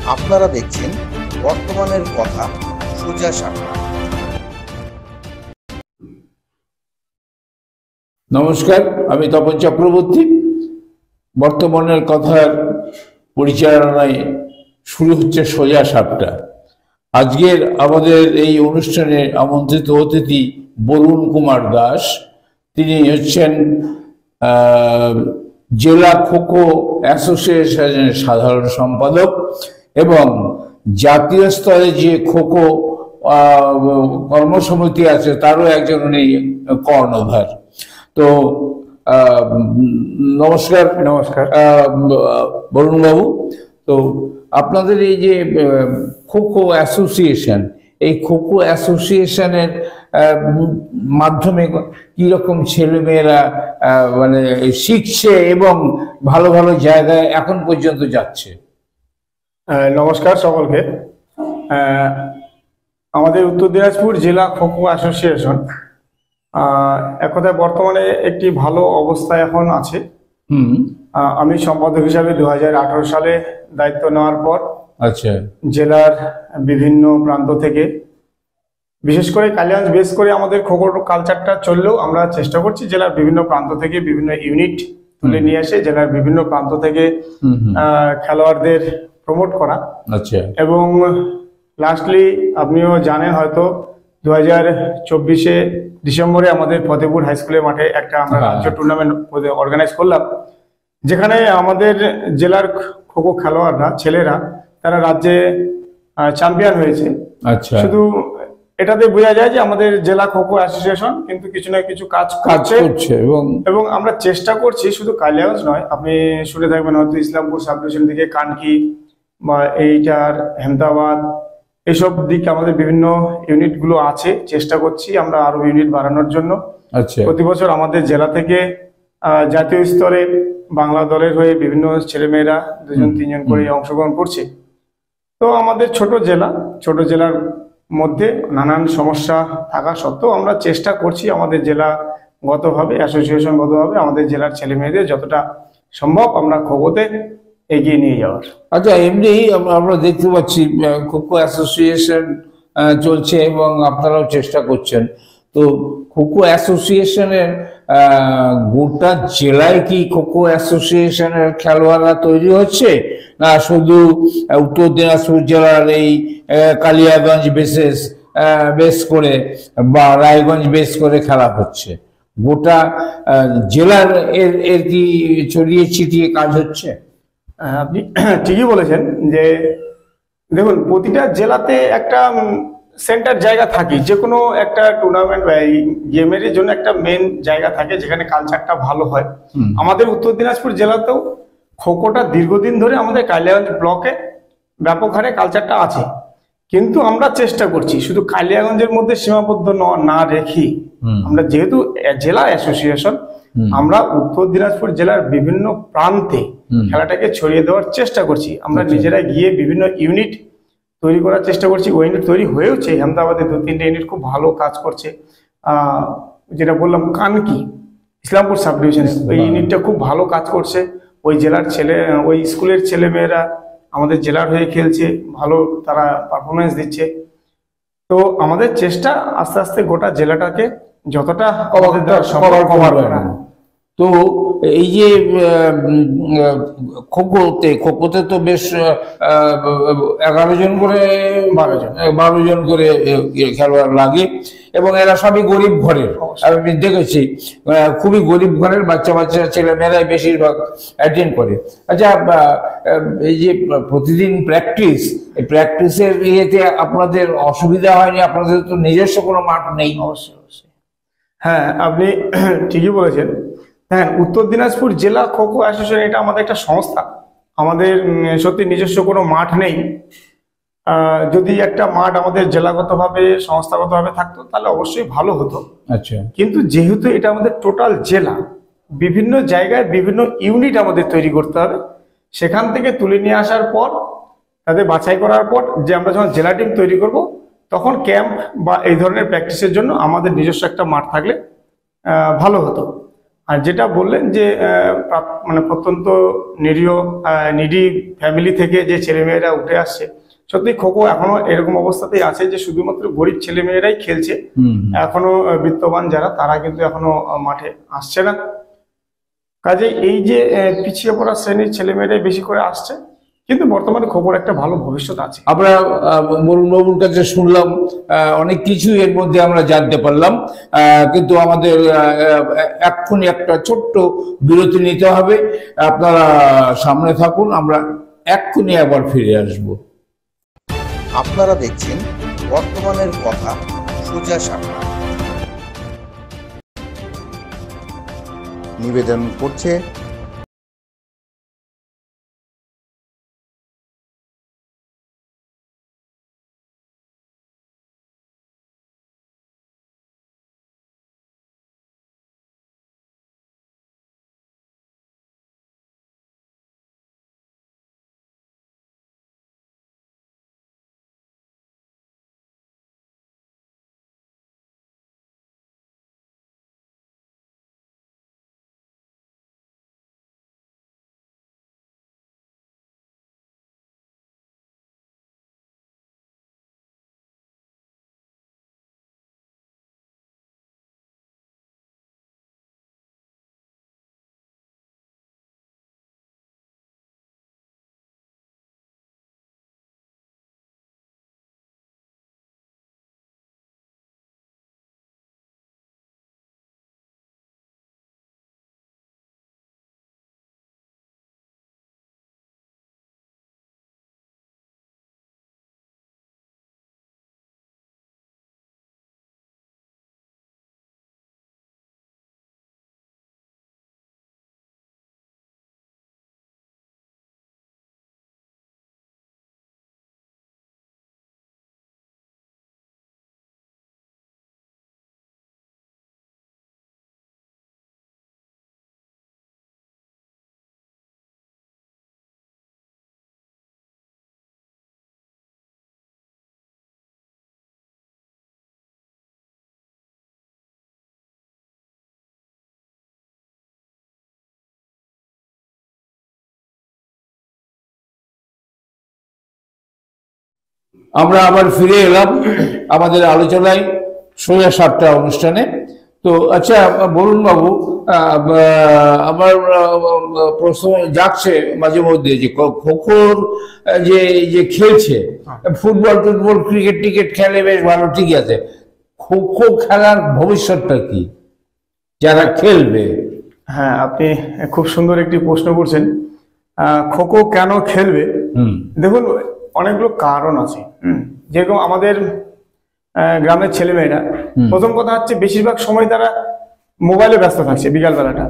আপনারা দেখছেন বর্তমানের কথা সোজা সাপটা। নমস্কার, আমি তপন চক্রবর্তী। বর্তমানের কথার পরিচালনায় শুরু হচ্ছে সোজা সাপটা। আজকের আমাদের এই অনুষ্ঠানে আমন্ত্রিত অতিথি বরুণ কুমার দাস। তিনি হচ্ছেন জেলা খোখো অ্যাসোসিয়েশনের সাধারণ সম্পাদক এবং জাতীয় স্তরে যে খোখো কর্মসমিতি আছে তারও একজন উনি কর্ণধার। তো নমস্কার। নমস্কার বরুণ বাবু, তো আপনাদের এই যে খোখো অ্যাসোসিয়েশন, এই খোখো অ্যাসোসিয়েশনের মাধ্যমে কিরকম ছেলেমেয়েরা মানে শিখছে এবং ভালো ভালো জায়গায় এখন পর্যন্ত যাচ্ছে? নমস্কার সকলকে। আমাদের উত্তর দিনাজপুর জেলা খোখো অ্যাসোসিয়েশন এক কথায় বর্তমানে একটি ভালো অবস্থায় এখন আছে। আমি সম্পাদক হিসাবে 2018 সালে দায়িত্ব নেওয়ার পর আচ্ছা জেলার বিভিন্ন প্রান্ত থেকে, বিশেষ করে কালিয়াগঞ্জ বেস করে আমাদের খোখো কালচারটা চললেও আমরা চেষ্টা করছি জেলার বিভিন্ন প্রান্ত থেকে বিভিন্ন ইউনিট তুলে নিয়ে এসে জেলার বিভিন্ন প্রান্ত থেকে খেলোয়াড়দের প্রমোট করা। আচ্ছা, এবং লাস্টলি আপনিও জানেন হয়তো 2024 ডিসেম্বরে আমাদের ফতেপুর হাই স্কুলের মাঠে একটা আমরা রাজ্য টুর্নামেন্ট অর্গানাইজ করলাম, যেখানে আমাদের জেলার খোখো খেলোয়াড়রা ছেলেরা তারা রাজ্যে চ্যাম্পিয়ন হয়েছে। আচ্ছা, শুধু এটাতে বোঝা যায় যে আমাদের জেলা খোখো অ্যাসোসিয়েশন কিন্তু কিছু না কিছু কাজ করছে এবং আমরা চেষ্টা করছি শুধু কালিয়াগঞ্জ নয়, আপনি শুনে থাকবেন হয়তো ইসলামপুর সাব ডিভিশন থেকে কানকি বা এইটার হেমদাবাদ এইসব দিকে আমাদের বিভিন্ন ইউনিট গুলো আছে। চেষ্টা করছি আমরা আরো ইউনিট বাড়ানোর জন্য। আচ্ছা, প্রতি বছর আমাদের জেলা থেকে জাতীয় স্তরে বাংলা দলের হয়ে বিভিন্ন ছেলেমেয়েরা 2-3 করে অংশগ্রহণ করছে। তো আমাদের ছোট জেলার মধ্যে নানান সমস্যা থাকা সত্ত্বেও আমরা চেষ্টা করছি আমাদের জেলাগতভাবে অ্যাসোসিয়েশন গতভাবে আমাদের জেলার ছেলে মেয়েদের যতটা সম্ভব আমরা খোখোতে এগিয়ে নিয়ে যাওয়ার। আচ্ছা, এমনি আমরা দেখতে পাচ্ছি খোখো অ্যাসোসিয়েশন চলছে এবং আপনারাও চেষ্টা করছেন। তো খোখো অ্যাসোসিয়েশনের গোটা জেলায় কি খোখো অ্যাসোসিয়েশনের খেলোয়াড়রা তৈরি হচ্ছে, না শুধু উত্তর দিনাজপুর জেলার এই কালিয়াগঞ্জ বেস করে বা রায়গঞ্জ বেস করে খেলা হচ্ছে? গোটা জেলার এর কি ছড়িয়ে ছিটিয়ে কাজ হচ্ছে? আপনি ঠিকই বলেছেন যে দেখুন, প্রতিটা জেলাতে একটা সেন্টার জায়গা থাকে, যে কোনো একটা টুর্নামেন্ট বা গেমের জন্য একটা মেন জায়গা থাকে যেখানে কালচারটা ভালো হয়। আমাদের উত্তর দিনাজপুর জেলাতেও খোখোটা দীর্ঘদিন ধরে আমাদের কালিয়াগঞ্জ ব্লকে ব্যাপক হারে কালচারটা আছে, কিন্তু আমরা চেষ্টা করছি শুধু কালিয়াগঞ্জের মধ্যে সীমাবদ্ধ না রেখে আমরা যেহেতু জেলা অ্যাসোসিয়েশন আমরা উত্তর দিনাজপুর জেলার বিভিন্ন প্রান্তে খেলাটাকে ছড়িয়ে দেওয়ার চেষ্টা করছি। আমরা নিজেরা গিয়ে বিভিন্ন ইউনিট তৈরি করার চেষ্টা করছি। ওই ইউনিট তৈরি হয়েওছে, আহমেদাবাদে 2-3টে ইউনিট খুব ভালো কাজ করছে। যেটা বললাম কানকি ইসলামপুর সাব ডিভিশনে ওই ইউনিটটা খুব ভালো কাজ করছে। ওই জেলার ওই স্কুলের ছেলে মেয়েরা আমাদের জেলার হয়ে খেলছে, ভালো তারা পারফরমেন্স দিচ্ছে। তো আমাদের চেষ্টা আস্তে আস্তে গোটা জেলাটাকে যতটা কভার করা। তো এই যে খোখোতে তো বেশ 11 জন করে 12 জন করে খেলোয়াড় লাগে এবং এরা সবই গরিব ঘরের। আমি দেখেছি খুবই গরিব ঘরের বাচ্চা ছেলে মেয়েরাই বেশিরভাগ অ্যাটেন্ড করে। আচ্ছা, এই যে প্রতিদিন প্র্যাকটিসের ইয়েতে আপনাদের অসুবিধা হয়নি? আপনাদের তো নিজস্ব কোনো মাঠ নেই। অবশ্যই। হ্যাঁ, আপনি ঠিকই বলেছেন। হ্যাঁ, উত্তর দিনাজপুর জেলা খোখো অ্যাসোসিয়েশন এটা আমাদের একটা সংস্থা। আমাদের সত্যি নিজস্ব কোনো মাঠ নেই। যদি একটা মাঠ আমাদের জেলাগতভাবে সংস্থাগতভাবে থাকতো তাহলে অবশ্যই ভালো হতো। আচ্ছা, কিন্তু যেহেতু এটা আমাদের টোটাল জেলা, বিভিন্ন জায়গায় বিভিন্ন ইউনিট আমাদের তৈরি করতে হবে। সেখান থেকে তুলে নিয়ে আসার পর তাদের বাছাই করার পর যে আমরা যখন জেলা টিম তৈরি করব তখন ক্যাম্প বা এই ধরনের প্র্যাকটিসের জন্য আমাদের নিজস্ব একটা মাঠ থাকলে ভালো হতো। আর যেটা বললেন যে মানে প্রত্যন্ত নিরীহ নিডি ফ্যামিলি থেকে যে ছেলেমেয়েরা উঠে আসছে, সত্যি খোখো এখনো এরকম অবস্থাতেই আছে যে শুধুমাত্র গরিব ছেলেমেয়েরাই খেলছে। এখনো বিত্তবান যারা তারা কিন্তু এখনো মাঠে আসছে না। কাজে এই যে পিছিয়ে পড়া শ্রেণীর ছেলেমেয়েরাই বেশি করে আসছে, কিন্তু বর্তমানে খোখোর একটা ভালো ভবিষ্যৎ আছে। আমরা বরুণ বাবুর কাছে শুনলাম, অনেক কিছু এর মধ্যে আমরা জানতে পারলাম, কিন্তু আমাদের এক্ষুনি একটা ছোট্ট বিরতি নিতে হবে। আপনারা সামনে থাকুন, আমরা এক্ষুনি আবার ফিরে আসব। আপনারা দেখছেন বর্তমানের কথা সোজা সাপটা। নিবেদন করছে আমরা আবার ফিরে এলাম আমাদের আলোচনায় সোজা সাপটা অনুষ্ঠানে। তো আচ্ছা বলুন বাবু, আমার প্রশ্ন যাচ্ছে মাঝে মধ্যে যে খোখোর যে যে খেলছে, ফুটবল টুটবল ক্রিকেট টিকেট খেলে বেশ ভালো, ঠিক আছে, খোখো খেলার ভবিষ্যৎটা কি যারা খেলবে? হ্যাঁ, আপনি খুব সুন্দর একটি প্রশ্ন করছেন। খোখো কেন খেলবে? দেখুন, অনেকগুলো কারণ আছে। যেরকম আমাদের গ্রামের ছেলেমেয়েরা, প্রথম কথা হচ্ছে বেশিরভাগ সময় তারা মোবাইলে ব্যস্ত থাকছে। বিকাল বেলাটা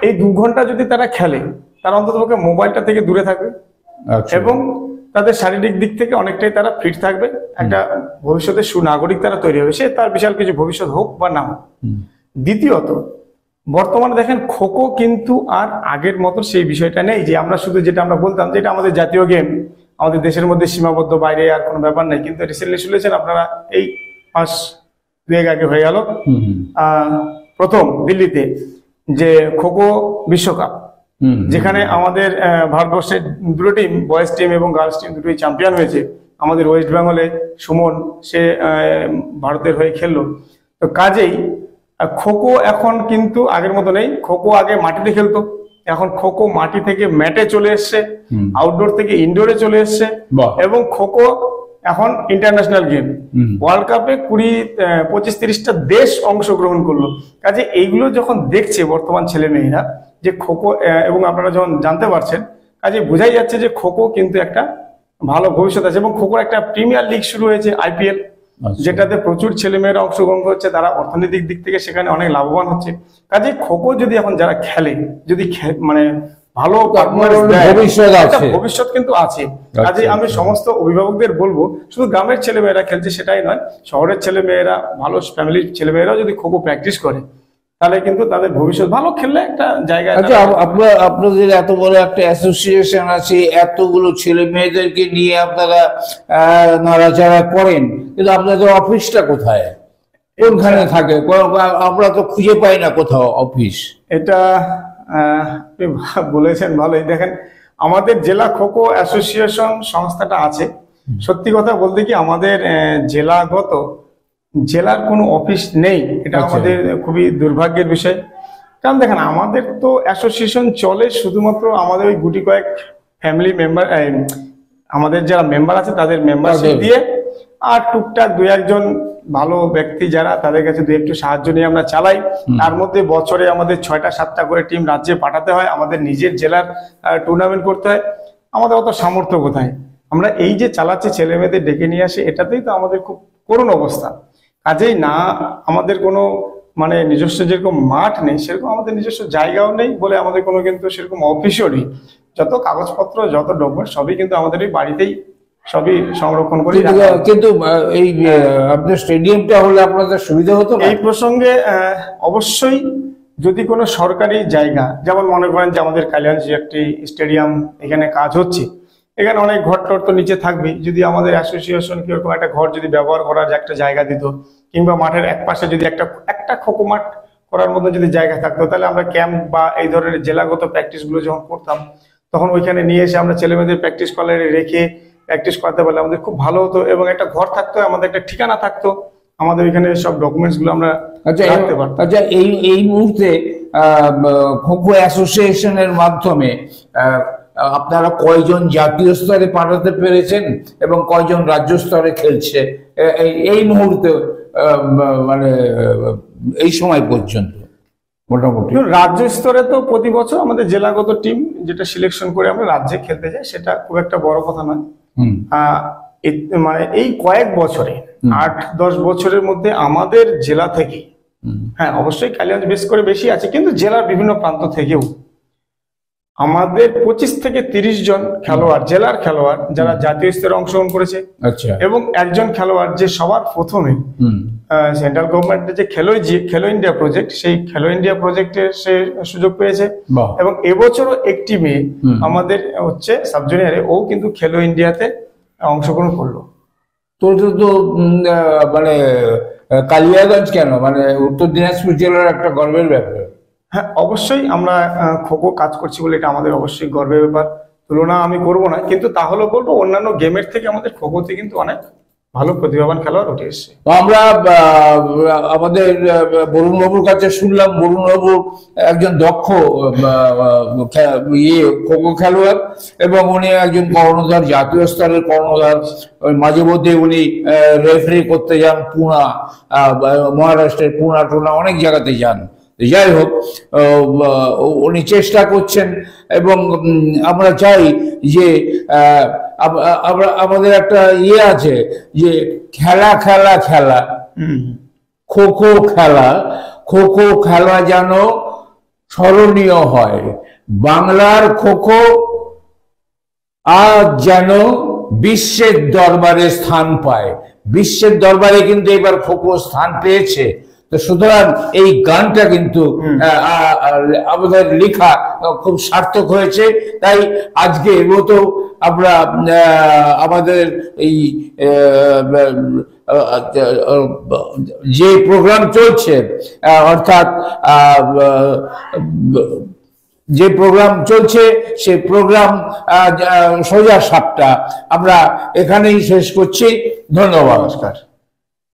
এই 2 ঘন্টা যদি তারা খেলে, তারা অন্ততপক্ষে মোবাইলটা থেকে দূরে থাকবে এবং তাদের শারীরিক দিক থেকে অনেকটাই তারা ফিট থাকবে। একটা ভবিষ্যতের সুনাগরিক তারা তৈরি হবে, সে তার বিশাল কিছু ভবিষ্যৎ হোক বা না হোক। দ্বিতীয়ত, বর্তমানে দেখেন খোখো কিন্তু আর আগের মতো সেই বিষয়টা নেই যে আমরা শুধু যেটা আমরা বলতাম যে এটা আমাদের জাতীয় গেম, আমাদের দেশের মধ্যে সীমাবদ্ধ, বাইরে আর কোনো ব্যাপার নেই। কিন্তু রিসেন্টলি শুনেছেন আপনারা, এই মাস 2 আগে হয়ে গেল প্রথম দিল্লিতে যে খোখো বিশ্বকাপ, যেখানে আমাদের ভারতবর্ষের দুটো টিম, বয়েজ টিম এবং গার্লস টিম দুটোই চ্যাম্পিয়ন হয়েছে। আমাদের ওয়েস্ট বেঙ্গলে সুমন, সে ভারতের হয়ে খেললো। তো কাজেই খোখো এখন কিন্তু আগের মতো নেই। খোখো আগে মাটিতে খেলতো, এখন খোখো মাটি থেকে ম্যাটে চলে এসছে, আউটডোর থেকে ইনডোরে চলে এসছে এবং খোখো এখন ইন্টারন্যাশনাল গেম। ওয়ার্ল্ড কাপে 25-30টা দেশ অংশগ্রহণ করলো। কাজে এইগুলো যখন দেখছে বর্তমান ছেলে মেয়েরা যে খোখো, এবং আপনারা যখন জানতে পারছেন, কাজে বোঝাই যাচ্ছে যে খোখো কিন্তু একটা ভালো ভবিষ্যৎ আছে। এবং খোখোর একটা প্রিমিয়ার লিগ শুরু হয়েছে, IPL, যেটাতে প্রচুর ছেলেমেয়েরা অংশগ্রহণ করছে, তারা অর্থনৈতিক দিক থেকে সেখানে অনেক লাভবান হচ্ছে। কাজে খোখো যদি এখন যারা খেলে, যদি মানে ভালো ভবিষ্যৎ কিন্তু আছে। কাজে আমি সমস্ত অভিভাবকদের বলবো, শুধু গ্রামের ছেলেমেয়েরা খেলছে সেটাই নয়, শহরের ছেলেমেয়েরা, ভালো ফ্যামিলির ছেলেমেয়েরাও যদি খোখো প্র্যাকটিস করে, তাহলে কিন্তু তাদের ভবিষ্যৎ ভালো, খেললে একটা জায়গায়। আচ্ছা, আপনাদের এত বড় একটা অ্যাসোসিয়েশন আছে, এতগুলো ছেলে মেয়েদেরকে নিয়ে আপনারা নাড়াচাড়া করেন, কিন্তু আপনাদের অফিসটা কোথায়? কোনখানে থাকে? আমরা তো খুঁজে পাই না কোথাও অফিস। এটা আপনি বলেছেন ভালোই। দেখেন, আমাদের জেলা খোখো অ্যাসোসিয়েশন সংস্থাটা আছে। সত্যি কথা বলতে কি, আমাদের জেলার কোনো অফিস নেই। এটা আমাদের খুবই দুর্ভাগ্যের বিষয়। কারণ দেখেন, আমাদের তো অ্যাসোসিয়েশন চলে শুধুমাত্র আমাদের ওই গুটি কয়েক ফ্যামিলি মেম্বার, আমাদের যারা মেম্বার আছে তাদের মেম্বারশিপ দিয়ে, আর টুকটাক দুই একজন ভালো ব্যক্তি যারা, তাদের কাছে দু একটু সাহায্য নিয়ে আমরা চালাই। তার মধ্যে বছরে আমাদের 6টা 7টা করে টিম রাজ্যে পাঠাতে হয়, আমাদের নিজের জেলার টুর্নামেন্ট করতে হয়। আমাদের অত সামর্থ্য কোথায়? আমরা এই যে চালাচ্ছি, ছেলে মেয়েদের ডেকে নিয়ে আসে, এটাতেই তো আমাদের খুব করুণ অবস্থা। কাজেই না আমাদের কোনো মানে নিজস্ব যেরকম মাঠ নেই, সেরকম আমাদের নিজস্ব জায়গাও নেই বলে আমাদের কোনো কিন্তু সেরকম অফিসও নেই। যত কাগজপত্র, যত ডকুমেন্ট সবই কিন্তু আমাদের এই বাড়িতেই সবই সংরক্ষণ করি। কিন্তু এই আপনার স্টেডিয়ামটা হলে আপনাদের সুবিধা হতো। এই প্রসঙ্গে অবশ্যই যদি কোনো সরকারি জায়গা, যেমন মনে করেন যে আমাদের কালিয়াঞ্জ একটি স্টেডিয়াম এখানে কাজ হচ্ছে, এখানে অনেক ঘর টর তো নিচে থাকবে। যদি আমাদের অ্যাসোসিয়েশন কিরকম একটা ঘর যদি ব্যবহার করার একটা জায়গা দিত, কিংবা মাঠের এক পাশে যদি একটা খোখো মাঠ করার মতো যদি জায়গা থাকতো, তাহলে আমরা ক্যাম্প বা এই ধরনের জেলাগত প্র্যাকটিস গুলো যখন করতাম, তখন ওইখানে নিয়ে এসে আমরা ছেলেমেয়েদের প্র্যাকটিস কলেজে রেখে প্র্যাকটিস করতে পারলে আমাদের খুব ভালো হতো। এবং একটা ঘর থাকতো, আমাদের একটা ঠিকানা থাকতো, আমাদের ওইখানে সব ডকুমেন্টস গুলো আমরা রাখতে পারতাম। আচ্ছা, এই মুহূর্তে খোখো অ্যাসোসিয়েশনের মাধ্যমে আপনারা কয়জন জাতীয় স্তরে পাঠাতে পেরেছেন এবং কয়জন রাজ্য স্তরে খেলছে এই মুহূর্তে, মানে এই সময় পর্যন্ত? মোটামুটি রাজ্য স্তরে তো প্রতি বছর আমাদের জেলাগত টিম যেটা সিলেকশন করে আমরা রাজ্যে খেলতে যাই, সেটা খুব একটা বড় কথা নয়। মানে এই কয়েক বছরে 8-10 বছরের মধ্যে আমাদের জেলা থেকে, হ্যাঁ অবশ্যই কালিয়াঞ্জ বেশ করে বেশি আছে, কিন্তু জেলার বিভিন্ন প্রান্ত থেকেও আমাদের 25 থেকে 30 জন খেলোয়াড়, জেলার খেলোয়াড় যারা জাতীয় স্তরে অংশগ্রহণ করেছে। আচ্ছা। এবং একজন খেলোয়াড় যে সবার প্রথমে সেন্ট্রাল গভর্নমেন্টের যে খেলো ইন্ডিয়া প্রজেক্ট, সেই খেলো ইন্ডিয়া প্রজেক্টে সে সুযোগ পেয়েছে। এবং এবছরও একটি মেয়ে আমাদের হচ্ছে সাব জুনিয়রে, ও কিন্তু খেলো ইন্ডিয়াতে অংশগ্রহণ করলো। তোর তো মানে কালিয়াগঞ্জ কেন, মানে উত্তর দিনাজপুর জেলার একটা গর্বের ব্যাপার। হ্যাঁ অবশ্যই, আমরা খোখো কাজ করছি বলে এটা আমাদের অবশ্যই গর্বের ব্যাপার। তুলনা আমি করব না, কিন্তু তাহলে বলবো অন্যান্য গেমের থেকে আমাদের খোখোতে কিন্তু অনেক ভালো প্রতিভাবান খেলোয়াড় উঠে এসছে। আমরা আমাদের বরুণ বাবুর কাছে শুনলাম, বরুণ বাবু একজন দক্ষ খোখো খেলোয়াড় এবং উনি একজন কর্ণধার, জাতীয় স্তরের কর্ণধার। মাঝে মধ্যে উনি রেফারি করতে যান পুনা, মহারাষ্ট্রের পুনা টুনা অনেক জায়গাতে যান। যাই হোক, উনি চেষ্টা করছেন এবং আমরা চাই যে আমাদের একটা আছে যে খেলা খোখো খেলা যেন স্মরণীয় হয়। বাংলার খোখো আজ যেন বিশ্বের দরবারে স্থান পায়। বিশ্বের দরবারে কিন্তু এবার খোখো স্থান পেয়েছে। তো সুতরাং এই গানটা কিন্তু আমাদের লেখা খুব সার্থক হয়েছে। তাই আজকে মতো আমরা আমাদের এই যে প্রোগ্রাম চলছে, অর্থাৎ যে প্রোগ্রাম চলছে সেই প্রোগ্রাম সোজা সাপটা আমরা এখানেই শেষ করছি। ধন্যবাদ, নমস্কার।